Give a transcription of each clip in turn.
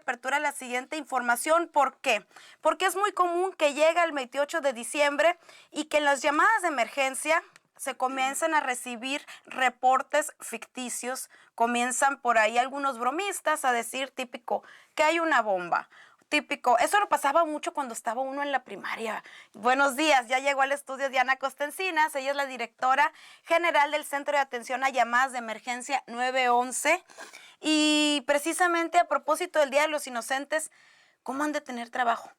apertura a la siguiente información. ¿Por qué? Porque es muy común que llegue el 28 de diciembre y que en las llamadas de emergencia se comienzan a recibir reportes ficticios, comienzan por ahí algunos bromistas a decir típico que hay una bomba. Típico, eso lo pasaba mucho cuando estaba uno en la primaria. Buenos días, ya llegó al estudio Diana Costencinas, ella es la directora general del Centro de Atención a Llamadas de Emergencia 911. Y precisamente a propósito del Día de los Inocentes, ¿cómo han de tener trabajo?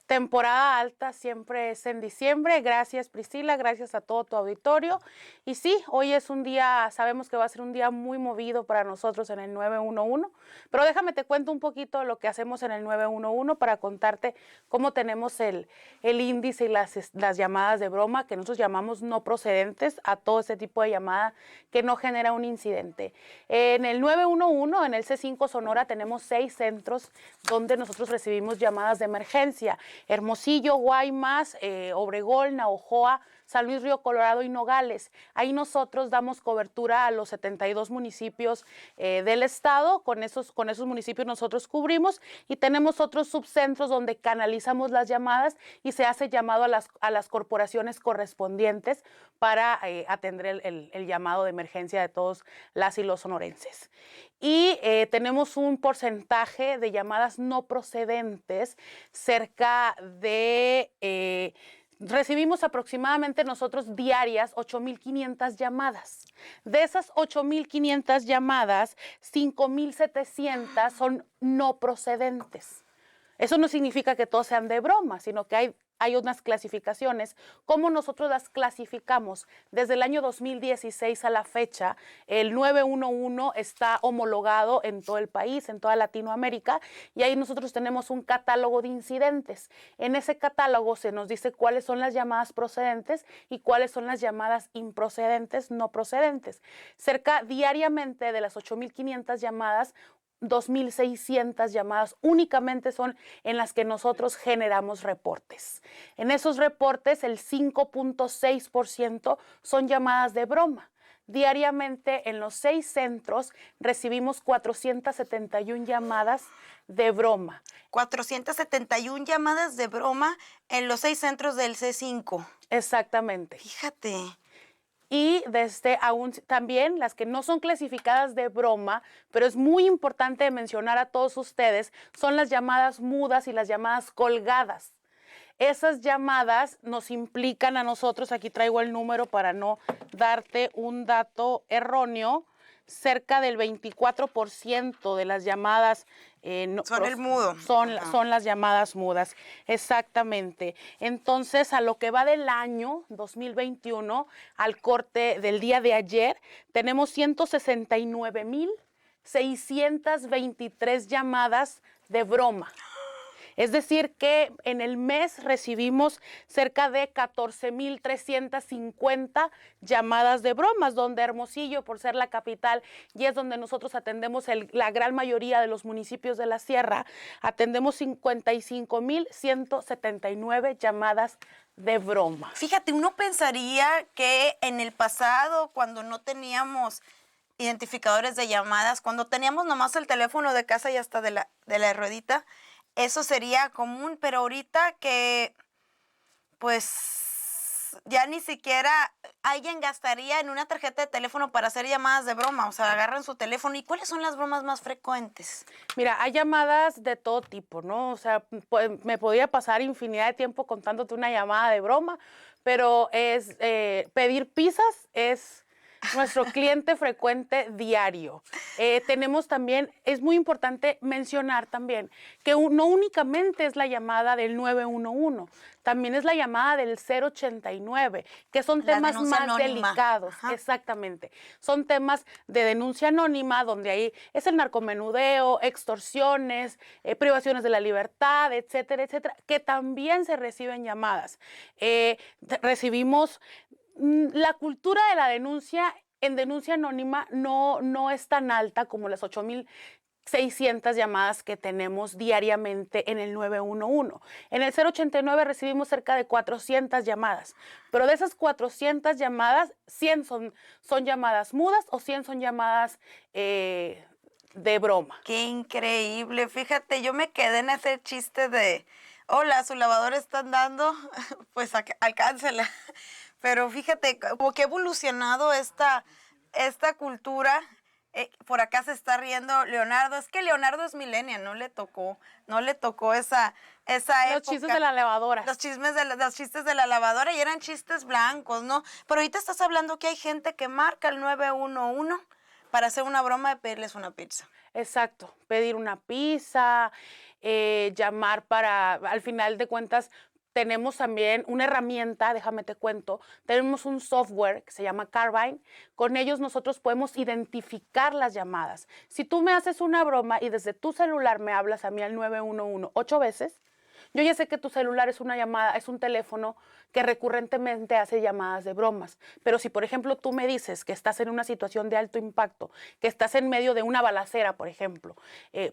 Temporada alta siempre es en diciembre. Gracias, Priscila, gracias a todo tu auditorio. Y sí, hoy es un día, sabemos que va a ser un día muy movido para nosotros en el 911, pero déjame te cuento un poquito lo que hacemos en el 911 para contarte cómo tenemos el índice y las llamadas de broma, que nosotros llamamos no procedentes, a todo ese tipo de llamada que no genera un incidente. En el 911, en el C5 Sonora, tenemos 6 centros donde nosotros recibimos llamadas de emergencia. Hermosillo, Guaymas, Obregón, Navojoa, San Luis Río Colorado y Nogales. Ahí nosotros damos cobertura a los 72 municipios del estado. Con esos municipios nosotros cubrimos y tenemos otros subcentros donde canalizamos las llamadas y se hace llamado a las corporaciones correspondientes para atender el llamado de emergencia de todos las y los sonorenses. Y tenemos un porcentaje de llamadas no procedentes cerca de... recibimos aproximadamente nosotros diarias 8,500 llamadas. De esas 8,500 llamadas, 5,700 son no procedentes. Eso no significa que todos sean de broma, sino que hay unas clasificaciones. ¿Cómo nosotros las clasificamos? Desde el año 2016 a la fecha, el 911 está homologado en todo el país, en toda Latinoamérica, y ahí nosotros tenemos un catálogo de incidentes. En ese catálogo se nos dice cuáles son las llamadas procedentes y cuáles son las llamadas improcedentes, no procedentes. Cerca diariamente de las 8,500 llamadas, 2,600 llamadas únicamente son en las que nosotros generamos reportes. En esos reportes, el 5,6% son llamadas de broma. Diariamente en los 6 centros recibimos 471 llamadas de broma. 471 llamadas de broma en los 6 centros del C5. Exactamente. Fíjate. Y aún también las que no son clasificadas de broma, pero es muy importante mencionar a todos ustedes, son las llamadas mudas y las llamadas colgadas. Esas llamadas nos implican a nosotros, aquí traigo el número para no darte un dato erróneo, cerca del 24% de las llamadas son el mudo. Son las llamadas mudas, exactamente. Entonces, a lo que va del año 2021, al corte del día de ayer, tenemos 169,623 llamadas de broma. Es decir, que en el mes recibimos cerca de 14,350 llamadas de bromas, donde Hermosillo, por ser la capital, y es donde nosotros atendemos la gran mayoría de los municipios de la sierra, atendemos 55,179 llamadas de broma. Fíjate, uno pensaría que en el pasado, cuando no teníamos identificadores de llamadas, cuando teníamos nomás el teléfono de casa y hasta de la ruedita, eso sería común, pero ahorita que pues ya ni siquiera alguien gastaría en una tarjeta de teléfono para hacer llamadas de broma, o sea, agarran su teléfono. ¿Y cuáles son las bromas más frecuentes? Mira, hay llamadas de todo tipo, ¿no? O sea, me podría pasar infinidad de tiempo contándote una llamada de broma, pero pedir pizzas es nuestro cliente frecuente diario. Tenemos también, es muy importante mencionar también que no únicamente es la llamada del 911, también es la llamada del 089, que son temas más anónima. Delicados. Ajá. Exactamente. Son temas de denuncia anónima, donde ahí es el narcomenudeo, extorsiones, privaciones de la libertad, etcétera, etcétera, que también se reciben llamadas. Recibimos... La cultura de la denuncia en denuncia anónima no es tan alta como las 8,600 llamadas que tenemos diariamente en el 911. En el 089 recibimos cerca de 400 llamadas, pero de esas 400 llamadas, 100 son llamadas mudas o 100 son llamadas de broma. Qué increíble. Fíjate, yo me quedé en ese chiste de, hola, su lavadora está andando, pues alcáncela. Pero fíjate, como que ha evolucionado esta cultura. Por acá se está riendo Leonardo. Es que Leonardo es millennial, no le tocó esa época. Los chistes de la lavadora. Los chistes de la lavadora y eran chistes blancos, ¿no? Pero ahorita estás hablando que hay gente que marca el 911 para hacer una broma de pedirles una pizza. Exacto, pedir una pizza, llamar para, al final de cuentas, tenemos también una herramienta, déjame te cuento, tenemos un software que se llama Carbyne, con ellos nosotros podemos identificar las llamadas. Si tú me haces una broma y desde tu celular me hablas a mí al 911 8 veces, yo ya sé que tu celular es una llamada, es un teléfono que recurrentemente hace llamadas de bromas. Pero si, por ejemplo, tú me dices que estás en una situación de alto impacto, que estás en medio de una balacera, por ejemplo,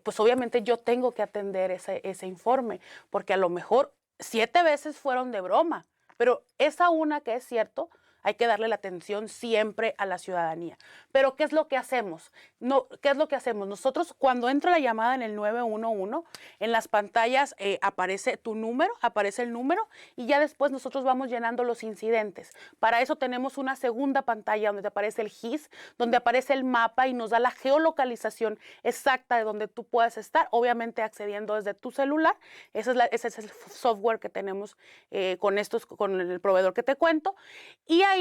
pues obviamente yo tengo que atender ese informe, porque a lo mejor 7 veces fueron de broma, pero esa una que es cierto, hay que darle la atención siempre a la ciudadanía. Pero ¿qué es lo que hacemos? No, ¿qué es lo que hacemos? Nosotros cuando entra la llamada en el 911, en las pantallas aparece tu número, aparece el número y ya después nosotros vamos llenando los incidentes. Para eso tenemos una segunda pantalla donde te aparece el GIS, donde aparece el mapa y nos da la geolocalización exacta de donde tú puedes estar, obviamente accediendo desde tu celular. Ese es el software que tenemos con el proveedor que te cuento. Y ahí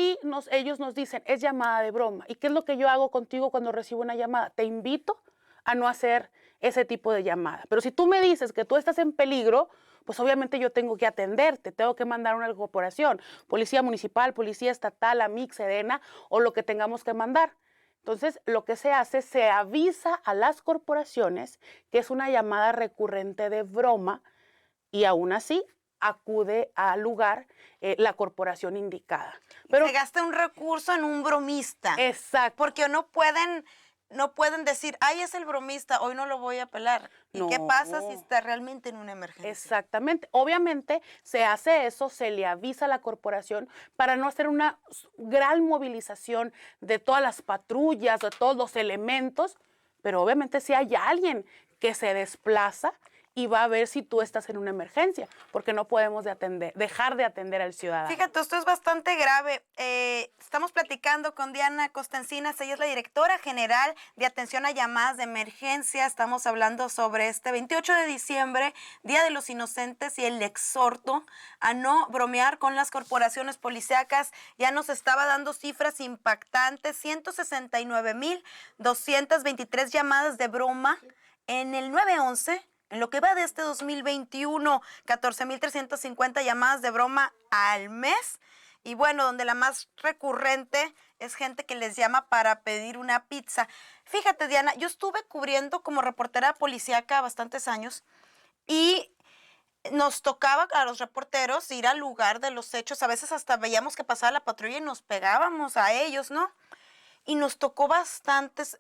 ellos nos dicen, es llamada de broma. ¿Y qué es lo que yo hago contigo cuando recibo una llamada? Te invito a no hacer ese tipo de llamada. Pero si tú me dices que tú estás en peligro, pues obviamente yo tengo que atenderte, tengo que mandar una corporación, policía municipal, policía estatal, AMIC, Sedena o lo que tengamos que mandar. Entonces, lo que se hace, se avisa a las corporaciones que es una llamada recurrente de broma y aún así acude al lugar la corporación indicada. Pero se gasta un recurso en un bromista. Exacto. Porque no pueden decir, ay, es el bromista, hoy no lo voy a pelar. ¿Y no. qué pasa si está realmente en una emergencia? Exactamente. Obviamente se hace eso, se le avisa a la corporación para no hacer una gran movilización de todas las patrullas, de todos los elementos, pero obviamente si hay alguien que se desplaza y va a ver si tú estás en una emergencia, porque no podemos dejar de atender al ciudadano. Fíjate, esto es bastante grave. Estamos platicando con Diana Costencinas, ella es la directora general de atención a llamadas de emergencia. Estamos hablando sobre este 28 de diciembre, Día de los Inocentes, y el exhorto a no bromear con las corporaciones policíacas. Ya nos estaba dando cifras impactantes, 169,223 llamadas de broma en el 911. En lo que va de este 2021, 14,350 llamadas de broma al mes. Y bueno, donde la más recurrente es gente que les llama para pedir una pizza. Fíjate, Diana, yo estuve cubriendo como reportera policíaca bastantes años y nos tocaba a los reporteros ir al lugar de los hechos. A veces hasta veíamos que pasaba la patrulla y nos pegábamos a ellos, ¿no? Y nos tocó bastantes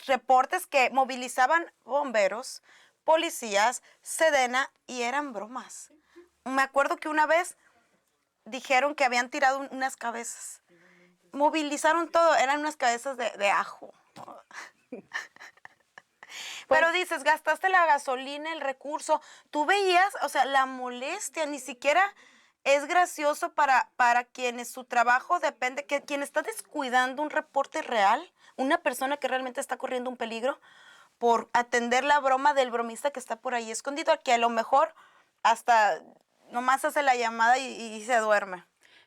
reportes que movilizaban bomberos, policías, Sedena, y eran bromas. Me acuerdo que una vez dijeron que habían tirado unas cabezas. Movilizaron todo, eran unas cabezas de ajo. Pero dices, gastaste la gasolina, el recurso. Tú veías, o sea, la molestia, ni siquiera es gracioso para quienes su trabajo depende, que quien está descuidando un reporte real, una persona que realmente está corriendo un peligro, por atender la broma del bromista que está por ahí escondido, que a lo mejor hasta nomás hace la llamada y se duerme.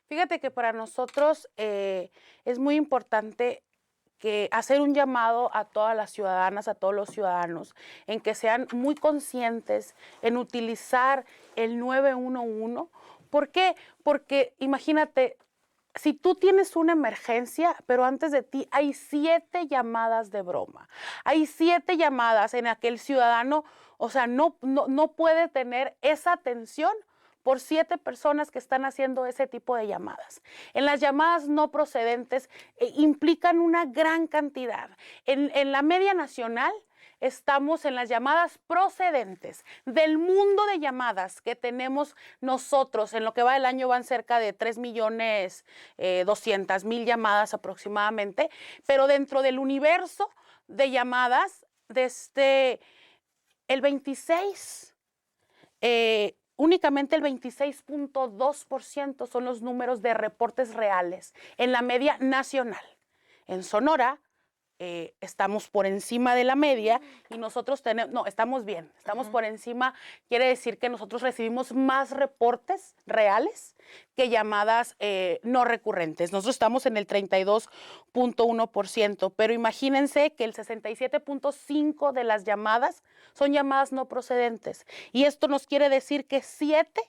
Fíjate que para nosotros es muy importante que hacer un llamado a todas las ciudadanas, a todos los ciudadanos, en que sean muy conscientes en utilizar el 911. ¿Por qué? Porque imagínate, si tú tienes una emergencia, pero antes de ti hay 7 llamadas de broma, hay 7 llamadas en las que el ciudadano, o sea, no puede tener esa atención por 7 personas que están haciendo ese tipo de llamadas. En las llamadas no procedentes implican una gran cantidad. En la media nacional estamos en las llamadas procedentes. Del mundo de llamadas que tenemos nosotros, en lo que va del año van cerca de 3,200,000 llamadas aproximadamente, pero dentro del universo de llamadas desde el 26, únicamente el 26.2% son los números de reportes reales en la media nacional. En Sonora estamos por encima de la media y nosotros tenemos, no, estamos bien, estamos por encima, quiere decir que nosotros recibimos más reportes reales que llamadas no recurrentes. Nosotros estamos en el 32.1%, pero imagínense que el 67.5% de las llamadas son llamadas no procedentes y esto nos quiere decir que 7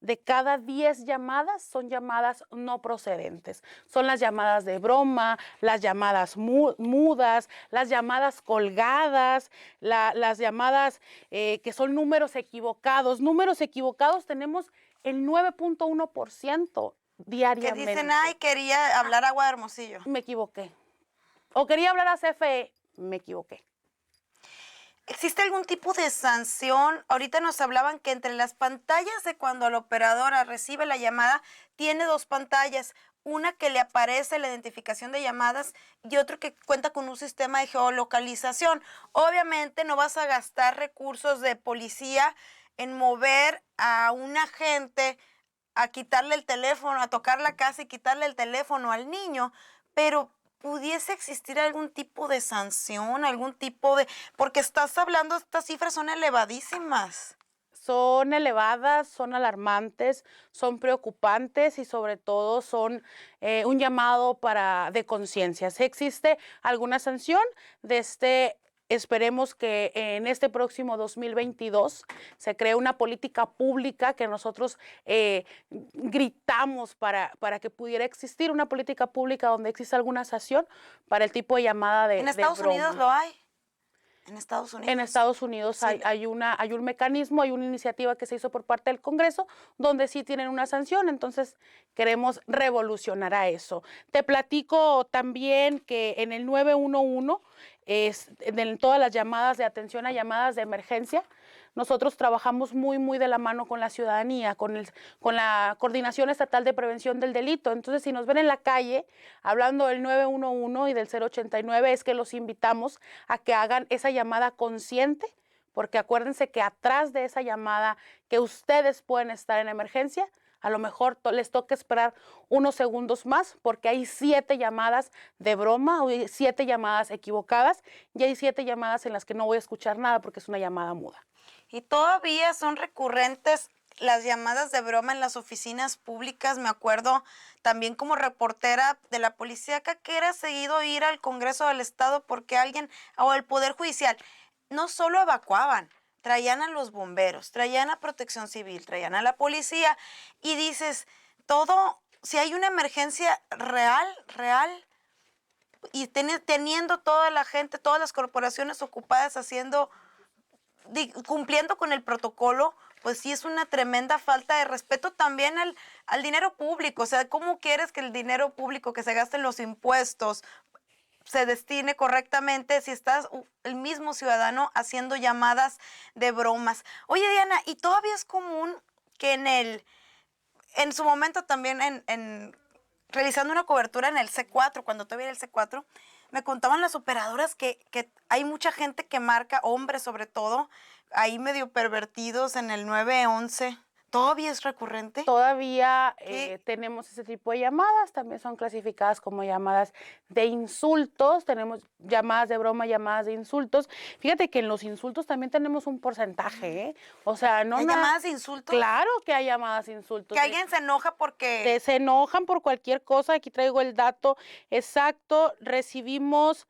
de cada 10 llamadas son llamadas no procedentes. Son las llamadas de broma, las llamadas mudas, las llamadas colgadas, las llamadas que son números equivocados. Números equivocados tenemos el 9.1% diariamente. Que dicen, ay, quería hablar agua de Hermosillo. Me equivoqué. O quería hablar a CFE, me equivoqué. ¿Existe algún tipo de sanción? Ahorita nos hablaban que entre las pantallas de cuando la operadora recibe la llamada, tiene 2 pantallas. Una que le aparece la identificación de llamadas y otro que cuenta con un sistema de geolocalización. Obviamente no vas a gastar recursos de policía en mover a un agente a quitarle el teléfono, a tocar la casa y quitarle el teléfono al niño, pero ¿pudiese existir algún tipo de sanción, algún tipo de...? Porque estás hablando, estas cifras son elevadísimas. Son elevadas, son alarmantes, son preocupantes y sobre todo son un llamado de conciencia. Si existe alguna sanción, esperemos que en este próximo 2022 se cree una política pública que nosotros gritamos para que pudiera existir una política pública donde exista alguna sanción para el tipo de llamada de En Estados Unidos lo hay. En Estados Unidos. En Estados Unidos Sí. hay un mecanismo, hay una iniciativa que se hizo por parte del Congreso donde sí tienen una sanción, entonces queremos revolucionar a eso. Te platico también que en el 911, en todas las llamadas de atención a llamadas de emergencia, nosotros trabajamos muy de la mano con la ciudadanía, con la Coordinación Estatal de Prevención del Delito. Entonces, si nos ven en la calle hablando del 911 y del 089, es que los invitamos a que hagan esa llamada consciente, porque acuérdense que atrás de esa llamada que ustedes pueden estar en emergencia, a lo mejor les toca esperar unos segundos más porque hay 7 llamadas de broma, o 7 llamadas equivocadas y hay 7 llamadas en las que no voy a escuchar nada porque es una llamada muda. Y todavía son recurrentes las llamadas de broma en las oficinas públicas. Me acuerdo también como reportera de la policía que era seguido ir al Congreso del Estado porque alguien, o el Poder Judicial, no solo evacuaban, traían a los bomberos, traían a Protección Civil, traían a la policía y dices, todo, si hay una emergencia real, y teniendo toda la gente, todas las corporaciones ocupadas cumpliendo con el protocolo, pues sí es una tremenda falta de respeto también al dinero público. O sea, ¿cómo quieres que el dinero público que se gasta en los impuestos se destine correctamente si estás el mismo ciudadano haciendo llamadas de bromas? Oye, Diana, ¿y todavía es común que en su momento también realizando una cobertura en el C4, cuando todavía era el C4, me contaban las operadoras que hay mucha gente que marca, hombres sobre todo, ahí medio pervertidos en el 911? ¿Todavía es recurrente? Todavía tenemos ese tipo de llamadas, también son clasificadas como llamadas de insultos, tenemos llamadas de broma, llamadas de insultos. Fíjate que en los insultos también tenemos un porcentaje, ¿eh? O sea, no... ¿Hay llamadas de insultos? Claro que hay llamadas de insultos. Que alguien se enoja porque... Se enojan por cualquier cosa, aquí traigo el dato exacto, recibimos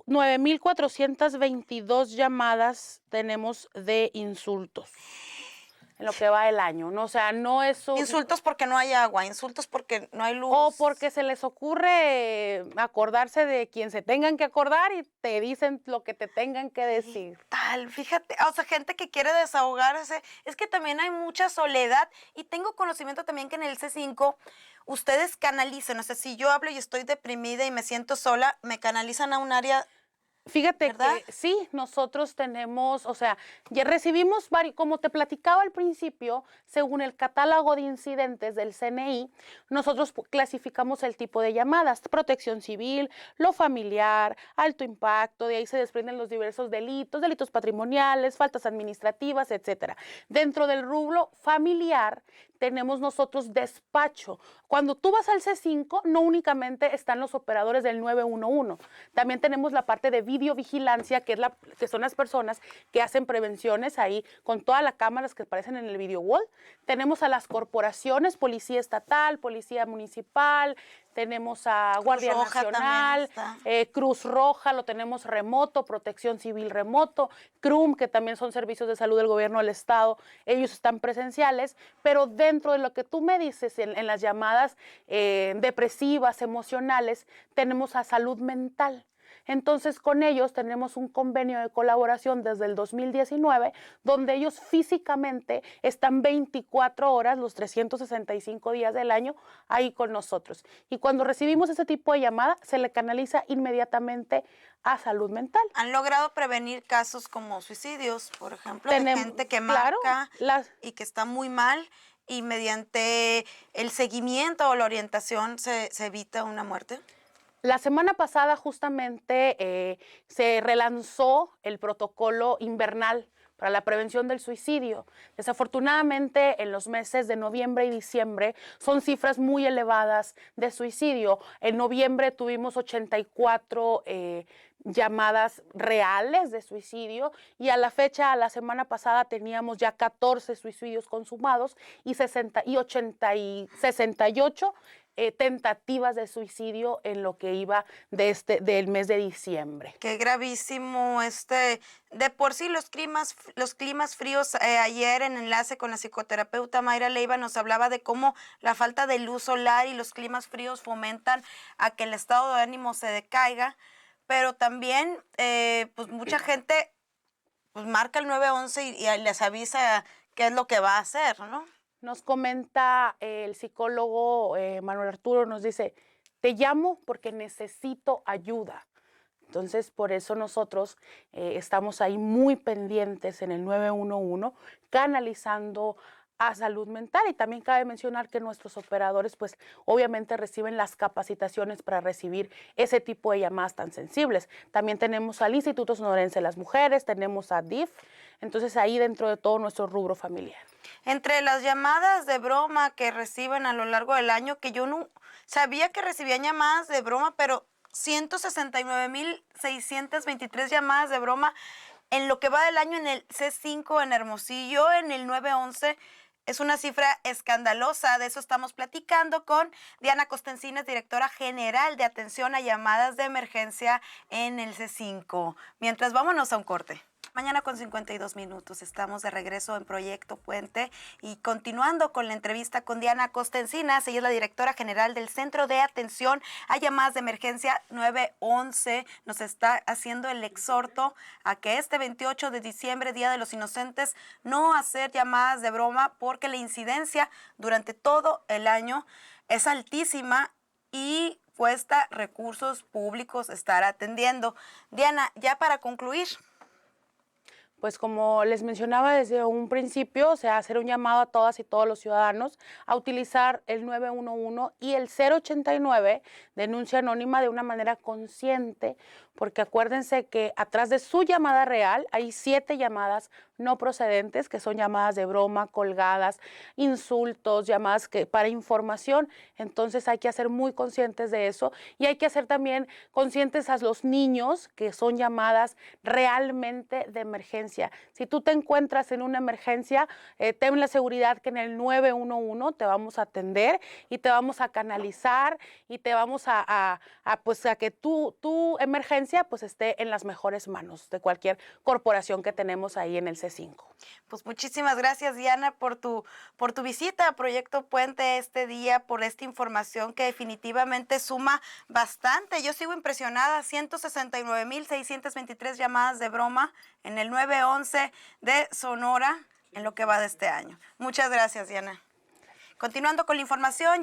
9,422 llamadas tenemos de insultos en lo que va el año, ¿no? O sea, no es un... Insultos porque no hay agua, insultos porque no hay luz. O porque se les ocurre acordarse de quien se tengan que acordar y te dicen lo que te tengan que decir. Tal, fíjate, o sea, gente que quiere desahogarse. Es que también hay mucha soledad y tengo conocimiento también que en el C5 ustedes canalizan, o sea, si yo hablo y estoy deprimida y me siento sola, me canalizan a un área Fíjate ¿verdad? que sí, nosotros tenemos, o sea, ya recibimos, como te platicaba al principio, según el catálogo de incidentes del CNI, nosotros clasificamos el tipo de llamadas: protección civil, lo familiar, alto impacto, de ahí se desprenden los diversos delitos, delitos patrimoniales, faltas administrativas, etcétera. Dentro del rubro familiar tenemos nosotros despacho. Cuando tú vas al C5, no únicamente están los operadores del 911, también tenemos la parte de videovigilancia, que son las personas que hacen prevenciones ahí con todas las cámaras que aparecen en el video wall. Tenemos a las corporaciones: Policía Estatal, Policía Municipal, tenemos a Guardia Cruz Roja también Nacional, está. Cruz Roja, lo tenemos remoto, Protección Civil remoto, CRUM, que también son servicios de salud del gobierno del estado, ellos están presenciales, pero dentro de lo que tú me dices en las llamadas depresivas, emocionales, tenemos a salud mental. Entonces, con ellos tenemos un convenio de colaboración desde el 2019, donde ellos físicamente están 24 horas, los 365 días del año, ahí con nosotros. Y cuando recibimos ese tipo de llamada, se le canaliza inmediatamente a salud mental. ¿Han logrado prevenir casos como suicidios, por ejemplo, de Tenemos, gente que claro, marca y que está muy mal y mediante el seguimiento o la orientación se evita una muerte? La semana pasada justamente se relanzó el protocolo invernal para la prevención del suicidio. Desafortunadamente, en los meses de noviembre y diciembre son cifras muy elevadas de suicidio. En noviembre tuvimos 84 llamadas reales de suicidio, y a la fecha, a la semana pasada, teníamos ya 14 suicidios consumados y 68 tentativas de suicidio en lo que iba del mes de diciembre. Qué gravísimo, de por sí los climas fríos. Ayer en enlace con la psicoterapeuta Mayra Leiva nos hablaba de cómo la falta de luz solar y los climas fríos fomentan a que el estado de ánimo se decaiga, pero también pues mucha gente pues marca el 911 y les avisa qué es lo que va a hacer, ¿no? Nos comenta el psicólogo Manuel Arturo, nos dice: te llamo porque necesito ayuda. Entonces, por eso nosotros estamos ahí muy pendientes en el 911, canalizando a salud mental. Y también cabe mencionar que nuestros operadores, pues, obviamente reciben las capacitaciones para recibir ese tipo de llamadas tan sensibles. También tenemos al Instituto Sonorense de las Mujeres, tenemos a DIF, entonces ahí dentro de todo nuestro rubro familiar. Entre las llamadas de broma que reciben a lo largo del año, que yo no sabía que recibían llamadas de broma, pero 169,623 llamadas de broma en lo que va del año en el C5 en Hermosillo, en el 911. Es una cifra escandalosa. De eso estamos platicando con Diana Costencinas, directora general de atención a llamadas de emergencia en el C5. Mientras, vámonos a un corte. Mañana con 52 minutos estamos de regreso en Proyecto Puente y continuando con la entrevista con Diana Costencinas. Ella es la directora general del Centro de Atención a Llamadas de Emergencia 911. Nos está haciendo el exhorto a que este 28 de diciembre, Día de los Inocentes, no hacer llamadas de broma, porque la incidencia durante todo el año es altísima y cuesta recursos públicos estar atendiendo. Diana, ya para concluir. Pues como les mencionaba desde un principio, o sea, hacer un llamado a todas y todos los ciudadanos a utilizar el 911 y el 089, denuncia anónima, de una manera consciente, porque acuérdense que atrás de su llamada real hay 7 llamadas no procedentes, que son llamadas de broma, colgadas, insultos, llamadas para información. Entonces hay que ser muy conscientes de eso, y hay que hacer también conscientes a los niños que son llamadas realmente de emergencia. Si tú te encuentras en una emergencia, ten la seguridad que en el 911 te vamos a atender y te vamos a canalizar y te vamos pues a que tu emergencia pues esté en las mejores manos de cualquier corporación que tenemos ahí en el C5. Pues muchísimas gracias, Diana, por tu visita a Proyecto Puente este día, por esta información que definitivamente suma bastante. Yo sigo impresionada, 169,623 llamadas de broma en el 911 de Sonora en lo que va de este año. Muchas gracias, Diana. Continuando con la información.